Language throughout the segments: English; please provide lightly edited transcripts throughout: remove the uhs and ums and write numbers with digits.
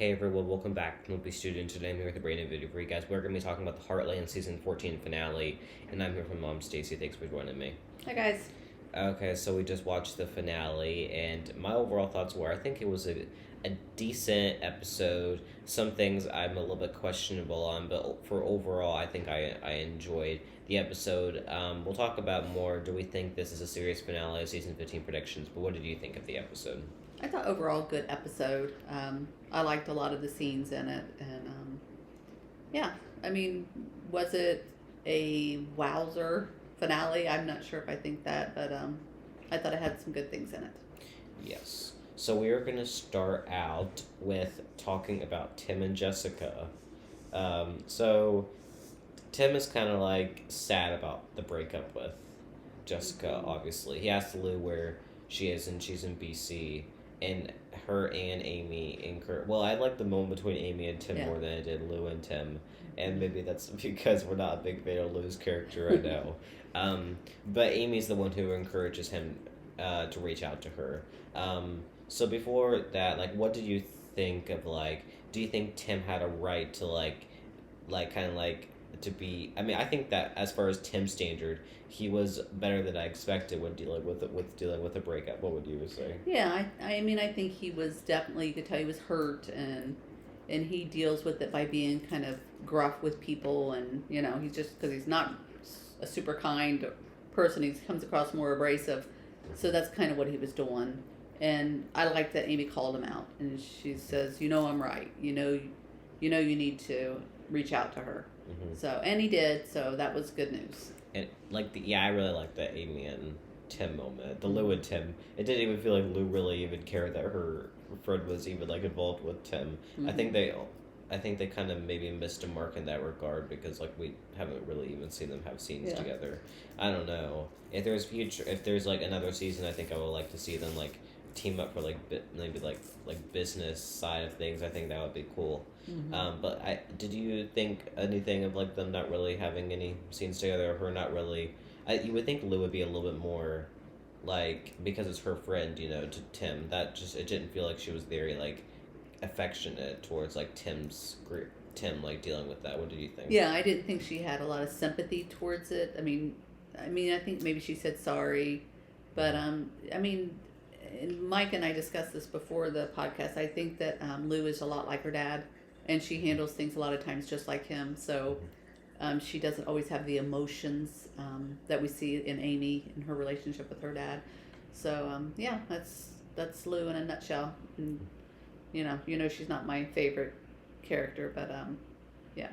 Hey everyone, welcome back to Movie Student. Today I'm here with a brand new video for you guys. We're going to be talking about the Heartland Season 14 finale, and I'm here from Mom Stacy. Thanks for joining me. Hi guys. Okay, so we just watched the finale, and my overall thoughts were I think it was a decent episode. Some things I'm a little bit questionable on, but for overall, I think I enjoyed the episode. We'll talk about more. Do we think this is a serious finale of Season 15 predictions? But what did you think of the episode? I thought overall good episode. I liked a lot of the scenes in it, and yeah, I mean, was it a wowzer finale? I'm not sure if I think that, but I thought it had some good things in it. Yes. So we are going to start out with talking about Tim and Jessica. So Tim is kind of like sad about the breakup with Jessica, obviously. He asked Lou where she is, and she's in BC. And her and Amy incur. Well, I like the moment between Amy and Tim more than I did Lou and Tim. And maybe that's because we're not a big fan of Lou's character right now. But Amy's the one who encourages him to reach out to her. So before that, like, what did you think of, like, do you think Tim had a right to, to be... I mean, I think that as far as Tim's standard, he was better than I expected when dealing with a breakup. What would you say? Yeah, I mean, I think he was definitely, you could tell he was hurt, and he deals with it by being kind of gruff with people, and, you know, he's just, because he's not a super kind person, he comes across more abrasive, so that's kind of what he was doing. And I like that Amy called him out, and she says, you know I'm right, you know you need to reach out to her. Mm-hmm. So, and he did, so that was good news. And I really like that Amy and Tim moment. The Lou and Tim. It didn't even feel like Lou really even cared that her friend was even involved with Tim. Mm-hmm. I think they kind of maybe missed a mark in that regard because we haven't really even seen them have scenes together. I don't know if there's another season. I think I would like to see them team up for maybe business side of things. I think that would be cool. Mm-hmm. But did you think anything of them not really having any scenes together, or her not really? You would think Lou would be a little bit more because it's her friend, to Tim. That just it didn't feel like she was very affectionate towards Tim's group. Tim dealing with that. What did you think? Yeah, I didn't think she had a lot of sympathy towards it. I mean, I think maybe she said sorry, but I mean. And Mike and I discussed this before the podcast. I think that Lou is a lot like her dad, and she handles things a lot of times just like him. So she doesn't always have the emotions that we see in Amy in her relationship with her dad. So yeah, that's Lou in a nutshell. And, you know she's not my favorite character, but yeah.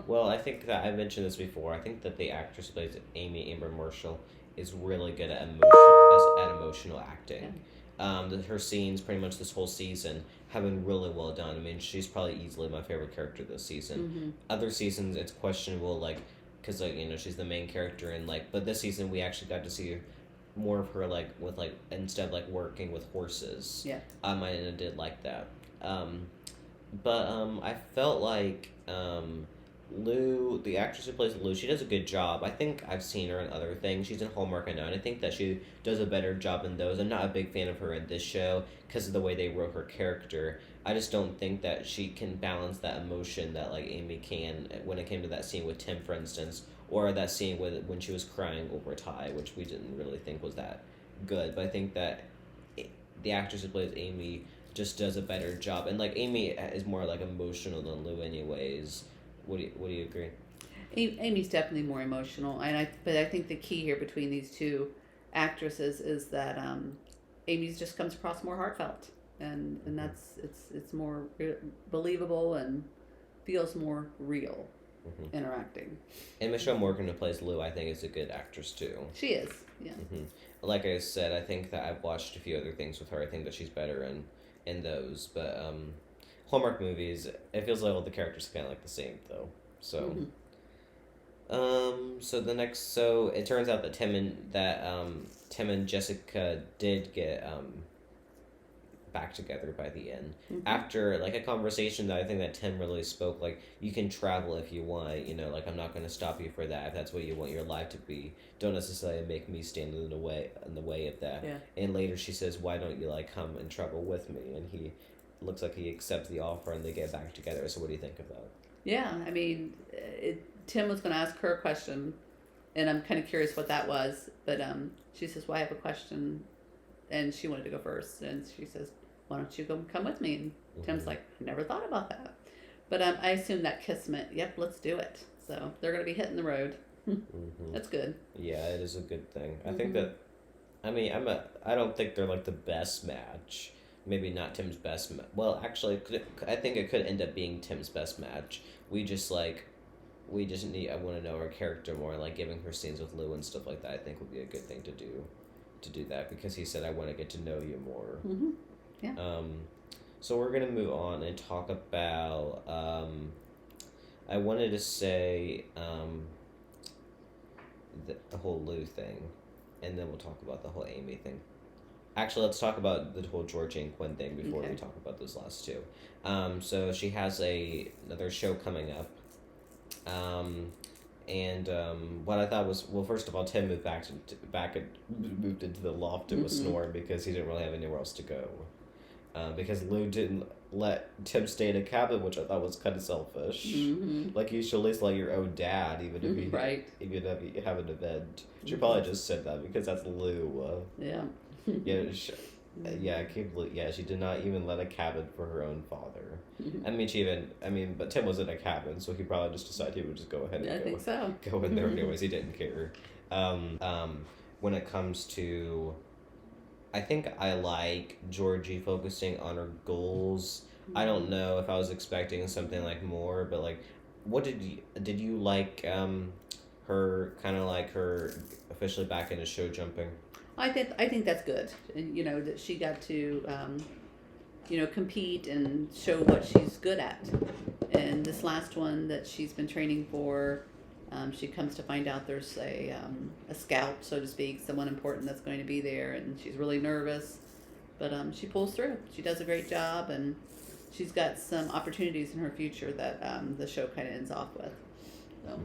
Well, I think that I mentioned this before. I think that the actress who plays Amy Amber Marshall is really good at emotional acting. Yeah. Her scenes pretty much this whole season have been really well done. I mean, she's probably easily my favorite character this season. Mm-hmm. Other seasons it's questionable, because she's the main character, and but this season we actually got to see more of her with instead of working with horses. Yeah. I did like that. But I felt Lou, the actress who plays Lou, she does a good job. I think I've seen her in other things. She's in Hallmark, I know, and I think that she does a better job in those. I'm not a big fan of her in this show because of the way they wrote her character. I just don't think that she can balance that emotion that Amy can when it came to that scene with Tim, for instance, or that scene when she was crying over Ty, which we didn't really think was that good. But I think that the actress who plays Amy just does a better job, and Amy is more emotional than Lou, anyways. What do you agree? Amy's definitely more emotional, but I think the key here between these two actresses is that Amy's just comes across more heartfelt, and that's it's more believable and feels more real. Mm-hmm. Interacting. And Michelle Morgan, who plays Lou, I think is a good actress too. She is, yeah. Mm-hmm. Like I said, I think that I've watched a few other things with her. I think that she's better in those, but Hallmark movies, it feels like all the characters are kind of the same, though. So, mm-hmm. So it turns out that Tim and Jessica did get back together by the end. Mm-hmm. After a conversation that I think that Tim really spoke, you can travel if you want, I'm not going to stop you for that if that's what you want your life to be. Don't necessarily make me stand in the way of that. Yeah. And later she says, why don't you come and travel with me? And he looks like he accepts the offer and they get back together. So what do you think of that? Yeah, I mean, Tim was going to ask her a question, and I'm kind of curious what that was. But she says, "Well, I have a question," and she wanted to go first, and she says, "Why don't you come with me?" And Tim's like, "I never thought about that," but I assume that kiss meant, "Yep, let's do it." So they're going to be hitting the road. That's good. Yeah, it is a good thing. I think that. I mean, I don't think they're like the best match. Maybe not Tim's best. Well, actually, I think it could end up being Tim's best match. We just need. I want to know her character more. Like giving her scenes with Lou and stuff like that. I think would be a good thing to do. To do that because he said I want to get to know you more. Yeah. So we're gonna move on and talk about. I wanted to say the whole Lou thing. And then we'll talk about the whole Amy thing. Actually, let's talk about the whole Georgie and Quinn thing before we talk about those last two. So she has another show coming up. What I thought was, well, first of all, Tim moved moved into the loft to a snore because he didn't really have anywhere else to go. Because Lou didn't let Tim stay in a cabin, which I thought was kind of selfish. Like you should at least let your own dad, even if you have an event. She probably just said that because that's Lou. Yeah. She did not even let a cabin for her own father. But Tim was in a cabin, so he probably just decided he would just go ahead and think so. Go in there anyways. He didn't care. When it comes to, I think I like Georgie focusing on her goals. I don't know if I was expecting something like more, but like, what did you like? Her kind of like her officially back into show jumping. I think that's good, and that she got to compete and show what she's good at. And this last one that she's been training for, she comes to find out there's a scout, so to speak, someone important that's going to be there, and she's really nervous, but she pulls through. She does a great job, and she's got some opportunities in her future that the show kind of ends off with. So.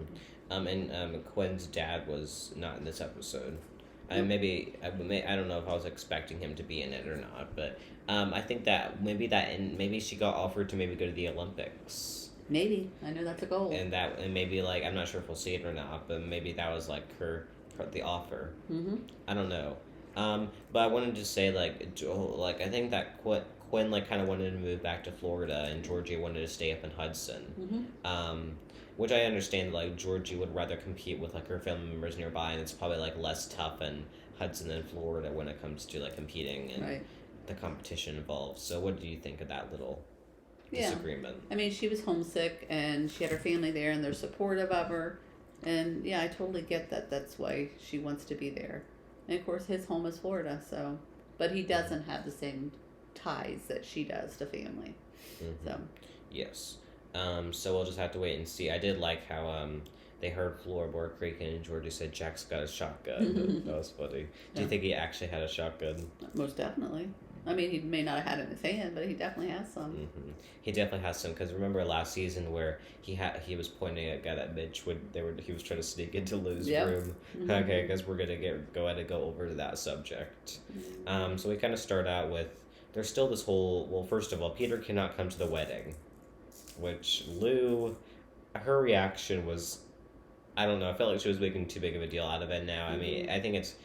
Quinn's dad was not in this episode. I don't know if I was expecting him to be in it or not, but I think that maybe she got offered to maybe go to the Olympics. Maybe. I know that's a goal. And maybe like I'm not sure if we'll see it or not, but maybe that was like the offer. I don't know. But I wanted to say I think that Quinn like kind of wanted to move back to Florida, and Georgie wanted to stay up in Hudson. Which I understand, like, Georgie would rather compete with, like, her family members nearby, and it's probably, like, less tough in Hudson than Florida when it comes to, like, competing and the competition involved. So what do you think of that little disagreement? I mean, she was homesick, and she had her family there, and they're supportive of her. And, yeah, I totally get that. That's why she wants to be there. And, of course, his home is Florida, so... But he doesn't have the same ties that she does to family. So... Yes. So we'll just have to wait and see. I did like how they heard floorboard creaking and Georgie said Jack's got a shotgun. That was funny. Do you think he actually had a shotgun? Most definitely. I mean, he may not have had it in his hand, but he definitely has some. He definitely has some, because remember last season where he was pointing at a guy that Mitch he was trying to sneak into Lou's room. Okay, I guess we're gonna go ahead and go over to that subject. So we kind of start out with there's still this whole. Well, first of all, Peter cannot come to the wedding. Which Lou, her reaction was, I don't know, I felt like she was making too big of a deal out of it now. I mean, I think it's,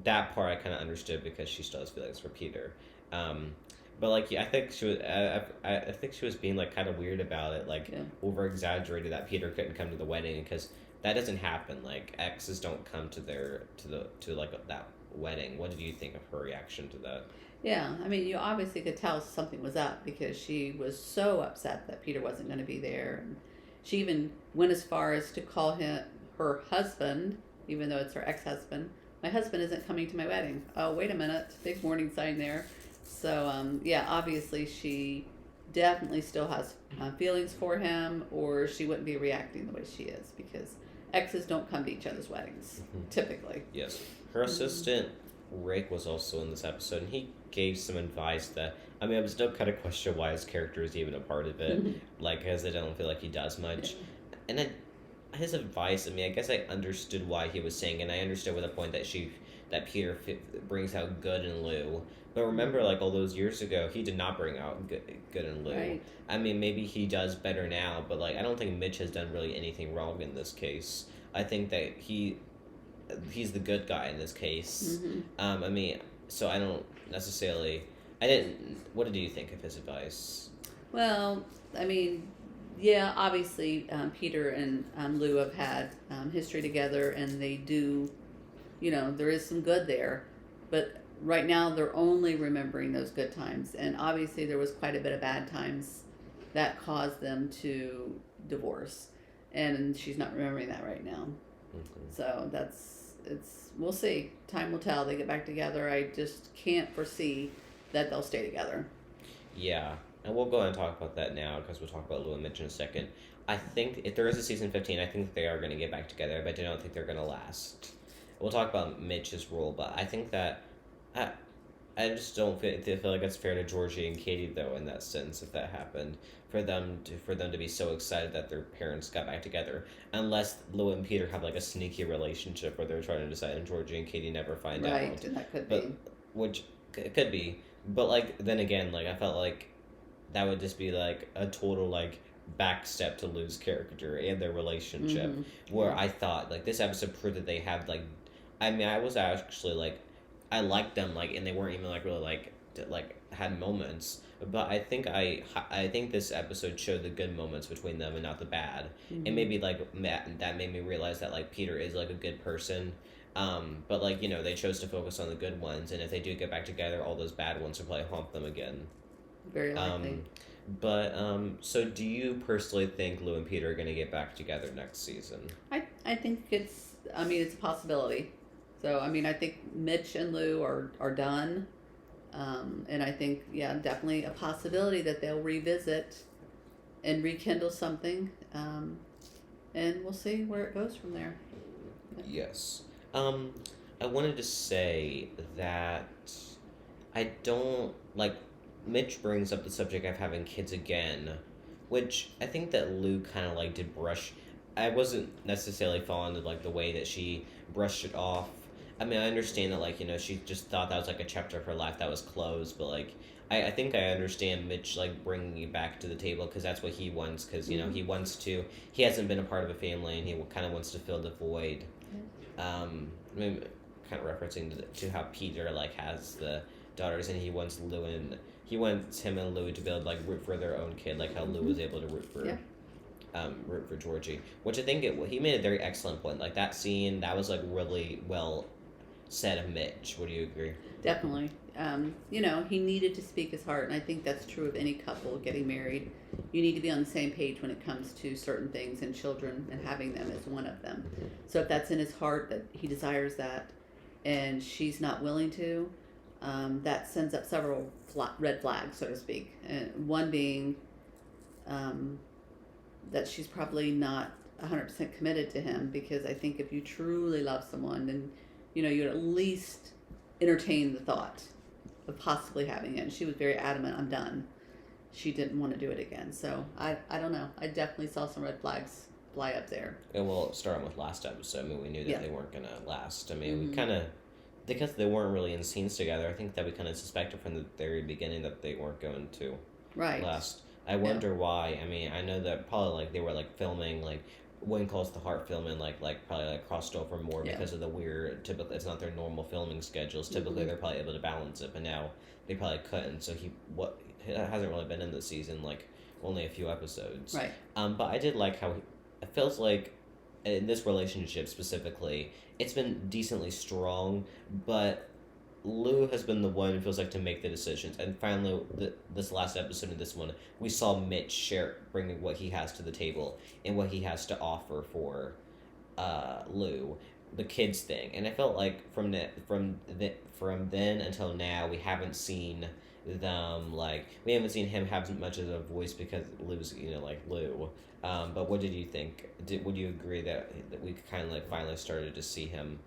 that part I kind of understood because she still has feelings for Peter. But like, I think she was, I think she was being like kind of weird about it, like over exaggerated that Peter couldn't come to the wedding because that doesn't happen. Like exes don't come to like that wedding. What did you think of her reaction to that? Yeah, I mean, you obviously could tell something was up because she was so upset that Peter wasn't going to be there. And she even went as far as to call him her husband, even though it's her ex-husband. My husband isn't coming to my wedding. Oh, wait a minute. Big warning sign there. So, obviously she definitely still has feelings for him, or she wouldn't be reacting the way she is, because exes don't come to each other's weddings, typically. Yes. Her assistant, Rick, was also in this episode, and he gave some advice that, I mean, I was still kind of question why his character is even a part of it, because I don't feel like he does much. And then his advice, I mean, I guess I understood why he was saying, and I understood with the point that that Peter brings out good in Lou. But remember, like all those years ago, he did not bring out good in Lou. Right. I mean, maybe he does better now, but like I don't think Mitch has done really anything wrong in this case. I think that he's the good guy in this case. I mean, so I don't necessarily. I didn't. What did you think of his advice? Well, I mean, yeah, obviously Peter and Lou have had history together, and they do, there is some good there, but right now they're only remembering those good times, and obviously there was quite a bit of bad times that caused them to divorce, and she's not remembering that right now. So we'll see. Time will tell. They get back together. I just can't foresee that they'll stay together. Yeah, and we'll go ahead and talk about that now because we'll talk about Lou and Mitch in a second. I think if there is a season 15, I think they are going to get back together, but I don't think they're going to last. We'll talk about Mitch's role, but I think that I just don't feel like it's fair to Georgie and Katie though in that sense if that happened for them to be so excited that their parents got back together, unless Lou and Peter have like a sneaky relationship where they're trying to decide and Georgie and Katie never find out. Right, and that could be. Which it could be, but like then again, like I felt like that would just be like a total like backstep to Lou's character and their relationship, where I thought like this episode proved that they have like, I mean I was actually like I liked them like and they weren't even like really like had moments, but I think this episode showed the good moments between them and not the bad, and maybe like that made me realize that like Peter is like a good person. But like they chose to focus on the good ones, and if they do get back together, all those bad ones will probably haunt them again. Very likely. So do you personally think Lou and Peter are going to get back together next season? I think it's a possibility. So I think Mitch and Lou are done, and I think definitely a possibility that they'll revisit and rekindle something, and we'll see where it goes from there. Yes. I wanted to say that I don't like. Mitch brings up the subject of having kids again, which I think that Lou kind of like did brush. I wasn't necessarily fond of like the way that she brushed it off. I mean, I understand that like she just thought that was like a chapter of her life that was closed, but like I think I understand Mitch like bringing it back to the table because that's what he wants. Because he wants to. He hasn't been a part of a family, and he kind of wants to fill the void. I mean, kind of referencing to how Peter like has the daughters, and he wants him and Lou to be able to like root for their own kid, like how Lou was able to root for Georgie, which I think he made a very excellent point. Like that scene, that was like really well said of Mitch. Would you agree? Definitely. He needed to speak his heart, and I think that's true of any couple getting married. You need to be on the same page when it comes to certain things, and children and having them is one of them. So if that's in his heart that he desires that, and she's not willing to, that sends up several red flags, so to speak. And one being that she's probably not 100% committed to him, because I think if you truly love someone, then you'd at least entertain the thought of possibly having it. And she was very adamant, I'm done. She didn't want to do it again. So I don't know. I definitely saw some red flags fly up there. And we'll start with last episode. I mean, we knew that they weren't going to last. I mean, we kind of, because they weren't really in scenes together, I think that we kind of suspected from the very beginning that they weren't going to last. I wonder why. I mean, I know that probably like they were like filming like Wayne calls the Heart filming like probably like crossed over more because of the weird, typically it's not their normal filming schedules. Typically they're probably able to balance it, but now they probably couldn't. So it hasn't really been in the season, like only a few episodes. Right. But I did like how it feels like in this relationship specifically, it's been decently strong, but Lou has been the one who feels like to make the decisions. And finally, this last episode of this one, we saw Mitch bringing what he has to the table and what he has to offer for Lou, the kids thing. And I felt like from then until now, we haven't seen them we haven't seen him have much of a voice because Lou's like Lou. But what did you think? Would you agree that we kind of finally started to see him?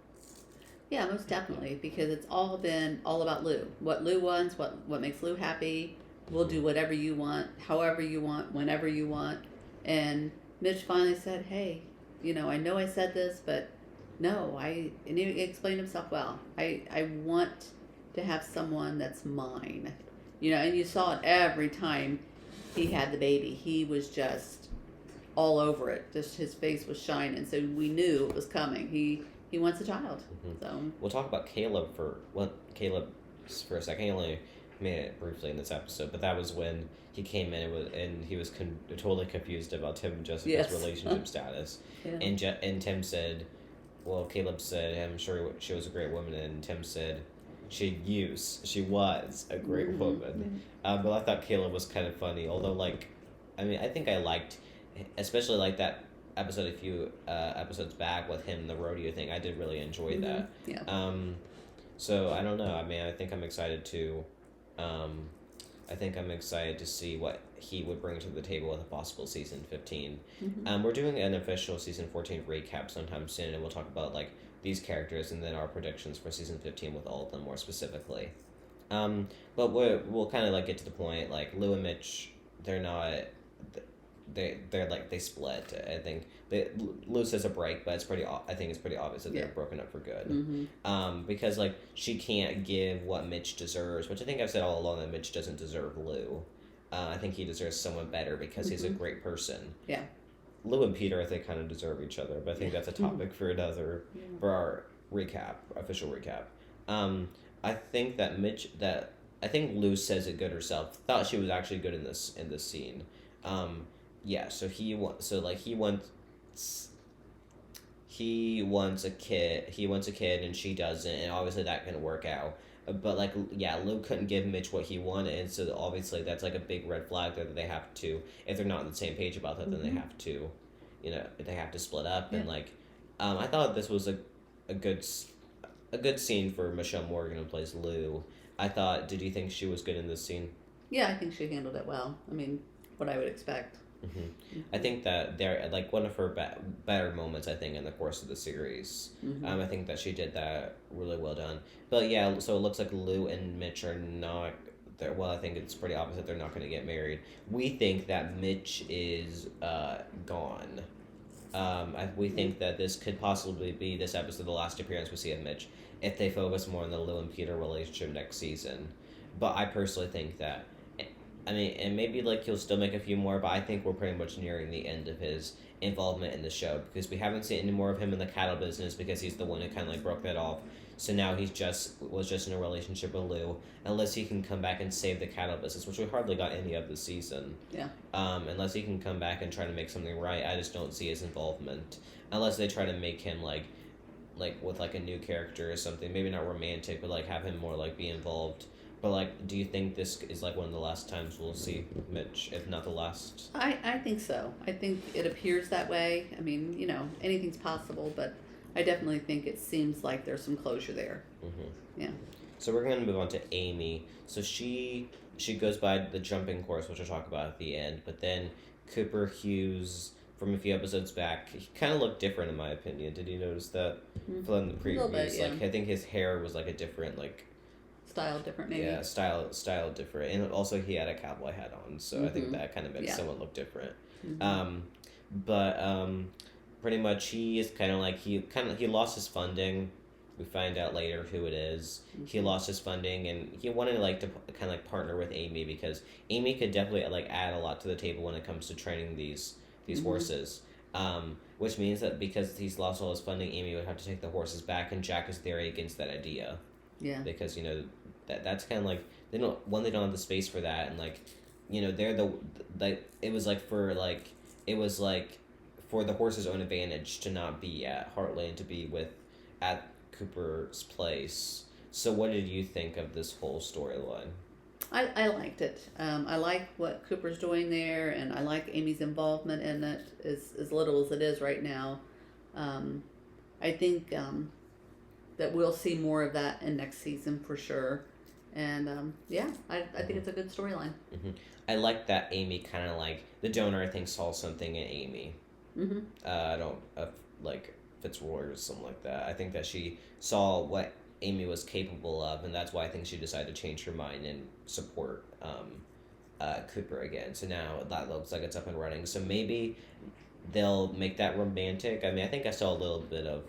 Yeah, most definitely, because it's all been all about Lou. What Lou wants, what makes Lou happy. We'll do whatever you want, however you want, whenever you want. And Mitch finally said, hey, I know I said this, but No, and he explained himself well. I want to have someone that's mine. And you saw it every time he had the baby. He was just all over it. Just his face was shining. So we knew it was coming. He wants a child. Mm-hmm. So We'll talk about Caleb for a second. He only made it briefly in this episode, but that was when he came in and he was totally confused about Tim and Jessica's Yes. relationship status. yeah. And Tim said, well, Caleb said, I'm sure she was a great woman, and Tim said, she was a great woman. But I thought Caleb was kind of funny, although, I think I liked, especially like that episode a few episodes back with him, the rodeo thing. I did really enjoy that. Yeah. So I don't know. I mean, I think I'm excited to see what he would bring to the table with a possible season 15. We're doing an official season 14 recap sometime soon, and we'll talk about these characters and then our predictions for season 15 with all of them more specifically. But we'll kind of get to the point. Lou and Mitch, they're not. They split. I think Lou says a break, but I think it's pretty obvious that they're broken up for good. Because she can't give what Mitch deserves, which I think I've said all along that Mitch doesn't deserve Lou. I think he deserves someone better because he's a great person. Yeah. Lou and Peter, I think, kind of deserve each other, but I think that's a topic for for our official recap. I think Lou says it good herself. Thought she was actually good in this scene. So he wants a kid and she doesn't, and obviously that can work out. But Lou couldn't give Mitch what he wanted, and so obviously that's a big red flag that they have to, if they're not on the same page about that, then they have to, they have to split up. And I thought this was a good scene for Michelle Morgan, who plays Lou. Did you think she was good in this scene? Yeah, I think she handled it well. I mean, what I would expect. I think that they're one of her better moments, I think, in the course of the series. I think that she did that really well done. But yeah, so it looks like Lou and Mitch are not there. Well, I think it's pretty obvious that they're not going to get married. We think that Mitch is gone. We think that this could possibly be this episode, the last appearance we see of Mitch, if they focus more on the Lou and Peter relationship next season. But I personally think that, and maybe he'll still make a few more, but I think we're pretty much nearing the end of his involvement in the show, because we haven't seen any more of him in the cattle business, because he's the one who kind of broke that off. So now was just in a relationship with Lou, unless he can come back and save the cattle business, which we hardly got any of this season. Yeah. Unless he can come back and try to make something right, I just don't see his involvement. Unless they try to make him with a new character or something, maybe not romantic, but have him more be involved. But do you think this is one of the last times we'll see Mitch, if not the last? I think so. I think it appears that way. I mean, anything's possible, but I definitely think it seems like there's some closure there. Yeah. So we're going to move on to Amy. So she goes by the jumping course, which we'll talk about at the end. But then Cooper Hughes, from a few episodes back, he kind of looked different in my opinion. Did you notice that? From the previews, a little bit, yeah. I think his hair was a different style different, maybe. Yeah, style different, and also he had a cowboy hat on, so I think that kind of makes someone look different. Pretty much he is kind of he lost his funding. We find out later who it is. He lost his funding, and he wanted to kind of partner with Amy, because Amy could definitely add a lot to the table when it comes to training these horses. Which means that because he's lost all his funding, Amy would have to take the horses back, and Jack is very against that idea. Yeah. Because that's kind of they don't have the space for that, and they're it was for the horse's own advantage to not be at Heartland, to be at Cooper's place. So what did you think of this whole storyline? I liked it. I like what Cooper's doing there, and I like Amy's involvement in it, as little as it is right now. I think that we'll see more of that in next season for sure. And I think it's a good storyline. I like that Amy kind of the donor, I think, saw something in Amy. I don't Fitzroy or something like that. I think that she saw what Amy was capable of, and that's why I think she decided to change her mind and support Cooper again. So now that looks like it's up and running. So maybe they'll make that romantic. I mean, I think I saw a little bit of,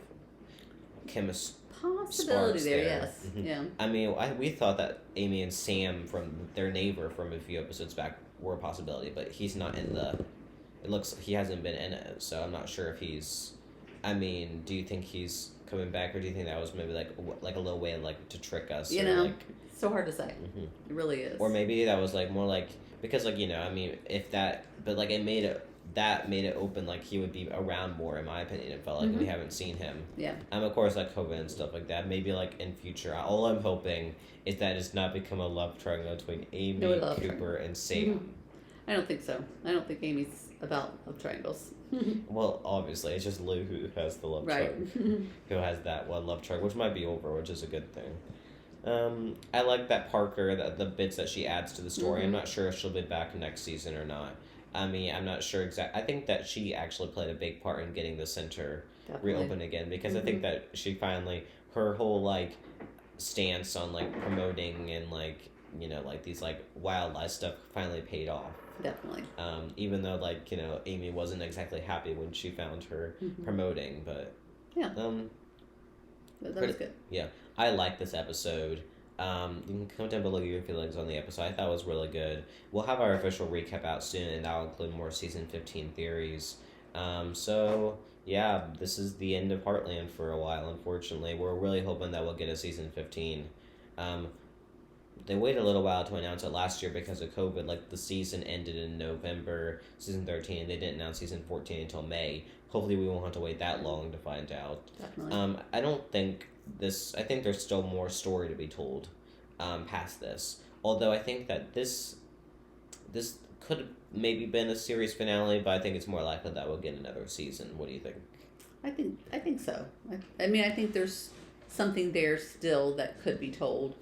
chemistry. Possibility Sparks there, there. yes. Mhm. Yeah. I mean, we thought that Amy and Sam from their neighbor from a few episodes back were a possibility, but he's not in the. It looks he hasn't been in it, so I'm not sure if he's. I mean, do you think he's coming back, or do you think that was maybe like a little way like to trick us? You or know, like, so hard to say. mhm. It really is. Or maybe that was like more like because like I mean if that but like it made it open like he would be around more in my opinion. It felt like we haven't seen him. Yeah. Of course like COVID and stuff like that. Maybe like in future. All I'm hoping is that it's not become a love triangle between Amy, Cooper, and Sam. I don't think so. I don't think Amy's about love triangles. Well, obviously it's just Lou who has the love triangle. Who has that one love triangle, which might be over, which is a good thing. I like that Parker, the bits that she adds to the story. I'm not sure if she'll be back next season or not. I mean, I'm not sure exactly. I think that she actually played a big part in getting the center reopened again because I think that she finally, her whole like stance on like promoting and like like these like wildlife stuff finally paid off. Definitely. Even though like Amy wasn't exactly happy when she found her promoting, but yeah. That was good. Yeah, I like this episode. You can comment down below your feelings on the episode. I thought it was really good. We'll have our official recap out soon, and that'll include more season 15 theories. So yeah, this is the end of Heartland for a while. Unfortunately, we're really hoping that we'll get a season 15. They waited a little while to announce it last year because of COVID. Like the season ended in November, season 13, and they didn't announce season 14 until May. Hopefully, we won't have to wait that long to find out. Definitely. I don't think this. I think there's still more story to be told, past this. Although I think that this could have maybe been a series finale, but I think it's more likely that we'll get another season. What do you think? I think so. I mean, I think there's something there still that could be told.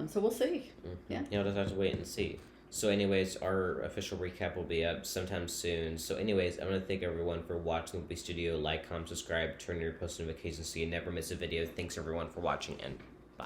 So we'll see. Yeah. You'll just have to wait and see. So anyways, our official recap will be up sometime soon. So anyways, I want to thank everyone for watching the Studio. Like, comment, subscribe, turn on your post notifications so you never miss a video. Thanks everyone for watching, and bye.